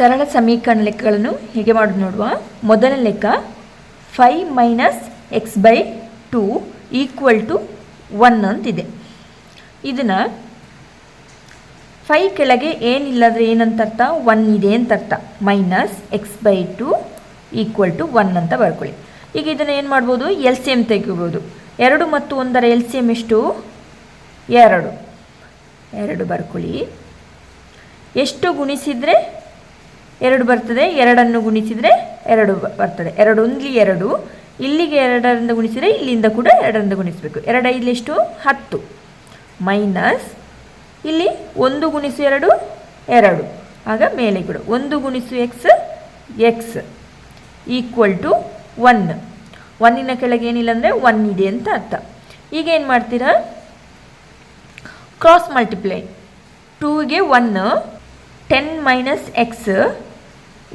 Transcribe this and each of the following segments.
ಸರಳ ಸಮೀಕರಣ ಲೆಕ್ಕಗಳನ್ನು ಹೇಗೆ ಮಾಡೋದು ನೋಡುವ. ಮೊದಲ ಲೆಕ್ಕ 5 - x/2 = 1 ಅಂತಿದೆ. ಇದನ್ನು 5 ಕೆಳಗೆ ಏನಿಲ್ಲದ್ರೆ ಏನಂತ ಅರ್ಥ, 1 ಇದೆ ಅಂತ ಅರ್ಥ. -x/2 = 1 ಅಂತ ಬರ್ಕೊಳ್ಳಿ. ಈಗ ಇದನ್ನು ಏನು ಮಾಡ್ಬೋದು, LCM ತೆಗಿಬೋದು. 2 ಮತ್ತು 1ರ LCM ಎಷ್ಟು? 2. 2 ಬರ್ಕೊಳ್ಳಿ. ಎಷ್ಟು ಗುಣಿಸಿದರೆ 2 ಬರ್ತದೆ? 2ಅನ್ನು ಗುಣಿಸಿದರೆ 2 ಬರ್ತದೆ. 2 1 2, ಇಲ್ಲಿಗೆ 2ರಿಂದ ಗುಣಿಸಿದರೆ ಇಲ್ಲಿಂದ ಕೂಡ 2ರಿಂದ ಗುಣಿಸಬೇಕು. 2 5 ಎಷ್ಟು? 10 ಮೈನಸ್ ಇಲ್ಲಿ 1 × 2 2, ಆಗ ಮೇಲೆ ಕೂಡ 1 × x = 1. 1ನ ಕೆಳಗೆ ಏನಿಲ್ಲ ಅಂದರೆ 1 ಇದೆ ಅಂತ ಅರ್ಥ. ಈಗ ಏನು ಮಾಡ್ತೀರಾ, ಕ್ರಾಸ್ ಮಲ್ಟಿಪ್ಲೈ. 2ಗೆ 1, 10 - x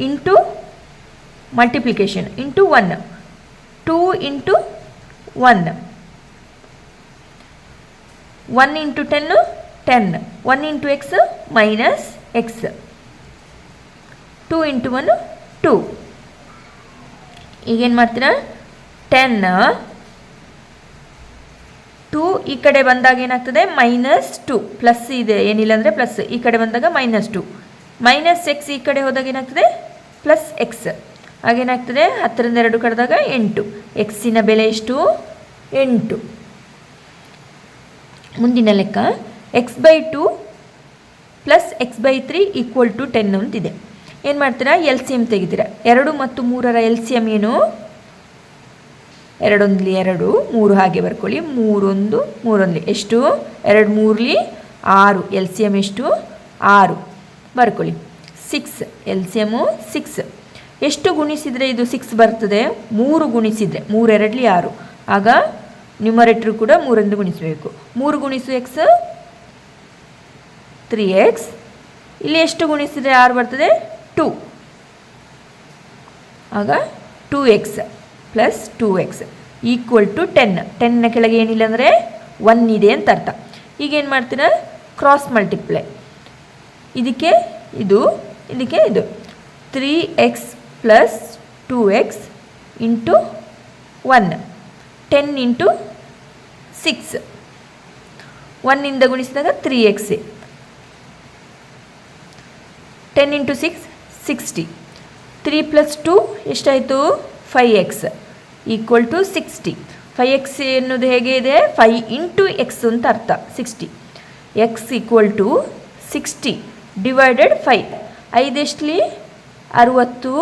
into multiplication into 1, 2 × 1, 1 × 10 10, 1 × x - x, 2 × 1 2. ಈಗೇನು ಮಾಡ್ತೀರಾ, 10 2 ಈ ಕಡೆ ಬಂದಾಗ ಏನಾಗ್ತದೆ -2, ಪ್ಲಸ್ ಇದೆ ಏನಿಲ್ಲ ಅಂದರೆ ಪ್ಲಸ್, ಈ ಕಡೆ ಬಂದಾಗ -2, -x ಈ ಕಡೆ ಹೋದಾಗ ಏನಾಗ್ತದೆ +x, ಹಾಗೇನಾಗ್ತದೆ 10ರಿಂದ 2 ಕಳೆದಾಗ 8. ಎಕ್ಸಿನ ಬೆಲೆ ಎಷ್ಟು? 8. ಮುಂದಿನ ಲೆಕ್ಕ x/2 + x/3 = 10 ಅಂತಿದೆ. ಏನು ಮಾಡ್ತೀರಾ, LCM ತೆಗಿತೀರಾ. 2 ಮತ್ತು 3ರ LCM ಏನು? 2 1 2, 3 ಹಾಗೆ ಬರ್ಕೊಳ್ಳಿ. 3 1 3 1 ಎಷ್ಟು? 2 3 6. LCM ಎಷ್ಟು? 6 ಬರ್ಕೊಳ್ಳಿ. 6 LCM 6. ಎಷ್ಟು ಗುಣಿಸಿದರೆ ಇದು 6 ಬರ್ತದೆ? 3 ಗುಣಿಸಿದರೆ, 3 2 6, ಆಗ ನ್ಯೂಮರೇಟರ್ ಕೂಡ 3ರಿಂದ ಗುಣಿಸಬೇಕು. 3 × x 3x, ಇಲ್ಲಿ ಎಷ್ಟು ಗುಣಿಸಿದರೆ 6 ಬರ್ತದೆ? 2, ಆಗ 2x + 2x = 10. 10ನ ಕೆಳಗೆ ಏನಿಲ್ಲ ಅಂದರೆ 1 ಇದೆ ಅಂತ ಅರ್ಥ. ಈಗೇನು ಮಾಡ್ತೀರಾ, ಕ್ರಾಸ್ ಮಲ್ಟಿಪ್ಲೈ. ಇದಕ್ಕೆ ಇದು, ಇದಕ್ಕೆ ಇದು, 3x + 2x × 1, 10 × 6, 1ಇಂದ ಗುಣಿಸಿದಾಗ 3x, 10 × 6 60, 3 + 2 ಎಷ್ಟಾಯಿತು? 5x = 60. 5x ಎನ್ನುವುದು ಹೇಗೆ ಇದೆ? 5 × x ಅಂತ ಅರ್ಥ. 60, x = 60 / 5. 5 ಎಷ್ಟಲಿ? 60,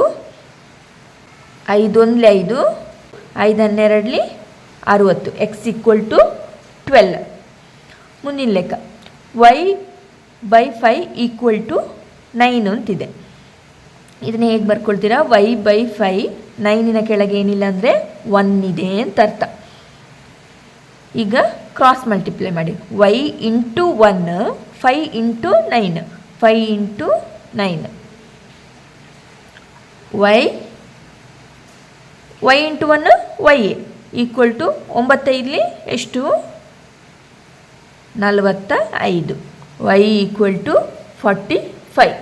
5 1 5, 5 12 60, x = 12. ಮುಂದಿನ ಲೆಕ್ಕ y/5 = 9 ಅಂತಿದೆ. ಇದನ್ನು ಹೇಗೆ ಬರ್ಕೊಳ್ತೀರಾ, y/5, 9ನ ಕೆಳಗೆ ಏನಿಲ್ಲ ಅಂದರೆ 1 ಇದೆ ಅಂತ ಅರ್ಥ. ಈಗ ಕ್ರಾಸ್ ಮಲ್ಟಿಪ್ಲೈ ಮಾಡಿ. y × 1 5 × 9, 5 × 9, y × 1 y = 9 5 ಎಷ್ಟು? 45, y = 45.